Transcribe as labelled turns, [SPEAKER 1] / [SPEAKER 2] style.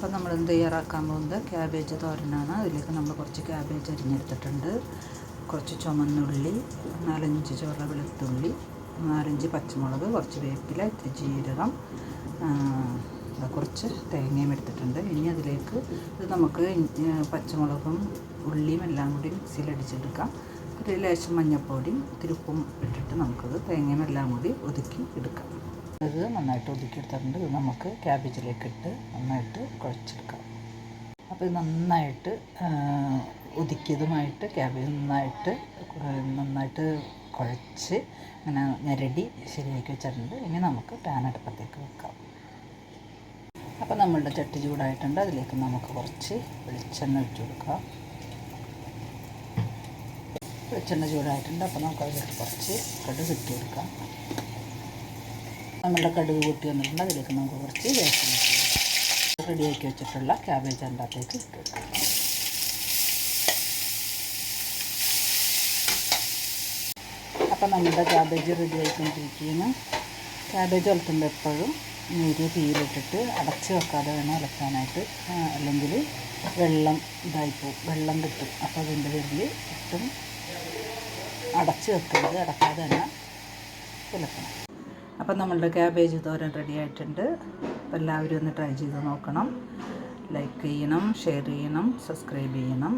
[SPEAKER 1] അപ്പോൾ നമ്മളിന്ന് തയ്യാറാക്കാൻ പോകുന്നത് ക്യാബേജ് തോരനാണ്. അതിലേക്ക് നമ്മൾ കുറച്ച് ക്യാബേജ് അരിഞ്ഞെടുത്തിട്ടുണ്ട്, കുറച്ച് ചുമന്നുള്ളി, 4-5 ചുവന്ന വെളുത്തുള്ളി, 4-5 പച്ചമുളക്, കുറച്ച് വേപ്പില, ഇത്തിരി ജീരകം, കുറച്ച് തേങ്ങയും എടുത്തിട്ടുണ്ട്. ഇനി അതിലേക്ക് ഇത് നമുക്ക് പച്ചമുളകും ഉള്ളിയും എല്ലാം കൂടി മിക്സിയിലടിച്ചെടുക്കാം. ഒരു ലേശം മഞ്ഞൾപ്പൊടിയും ഇത്തിരി ഉപ്പും ഇട്ടിട്ട് നമുക്കത് തേങ്ങയും എല്ലാം കൂടി ഒതുക്കി എടുക്കാം. ഇത് നന്നായിട്ട് ഒതുക്കിയെടുത്തിട്ടുണ്ട്. ഇത് നമുക്ക് ക്യാബേജിലേക്ക് ഇട്ട് നന്നായിട്ട് കുഴച്ചെടുക്കാം. അപ്പോൾ ഇത് നന്നായിട്ട് ഒതുക്കിയതുമായിട്ട് ക്യാബേജ് നന്നായിട്ട് കുഴച്ച് അങ്ങനെ ഞെരടി ശരിയാക്കി വെച്ചിട്ടുണ്ട്. ഇനി നമുക്ക് പാൻ അടുപ്പത്തേക്ക് വെക്കാം. അപ്പോൾ നമ്മളുടെ ചട്ടി ചൂടായിട്ടുണ്ട്. അതിലേക്ക് നമുക്ക് കുറച്ച് വെളിച്ചെണ്ണ ഒഴിച്ച് കൊടുക്കാം. വെളിച്ചെണ്ണ ചൂടായിട്ടുണ്ട്. അപ്പോൾ നമുക്ക് അതിലേക്ക് കുറച്ച് കടുക് ഇട്ട് കൊടുക്കാം. നമ്മളുടെ കടുക് കൂട്ടി വന്നിട്ടുണ്ട്. അതിലേക്ക് നമുക്ക് കുറച്ച് വേപ്പില റെഡിയാക്കി വെച്ചിട്ടുള്ള ക്യാബേജ് അതിനകത്തേക്ക് ഇട്ട് കൊടുക്കാം. അപ്പോൾ നമ്മുടെ ക്യാബേജ് റെഡി ആയിക്കൊണ്ടിരിക്കുകയാണ്. ക്യാബേജ് വളർത്തുമ്പോൾ എപ്പോഴും നേരിയ തീയിലിട്ടിട്ട് അടച്ച് വെക്കാതെ വേണം ഇളക്കാനായിട്ട്, അല്ലെങ്കിൽ വെള്ളം കിട്ടും. അപ്പോൾ അതിൻ്റെ പേരിൽ ഒട്ടും അടച്ച് വെക്കരുത്, അടക്കാതെ തന്നെ ഇളക്കണം. അപ്പം നമ്മളുടെ ക്യാബേജ് തോരൻ റെഡി ആയിട്ടുണ്ട്. അപ്പോൾ എല്ലാവരും ഒന്ന് ട്രൈ ചെയ്ത് നോക്കണം. ലൈക്ക് ചെയ്യണം, ഷെയർ ചെയ്യണം, സബ്സ്ക്രൈബ് ചെയ്യണം.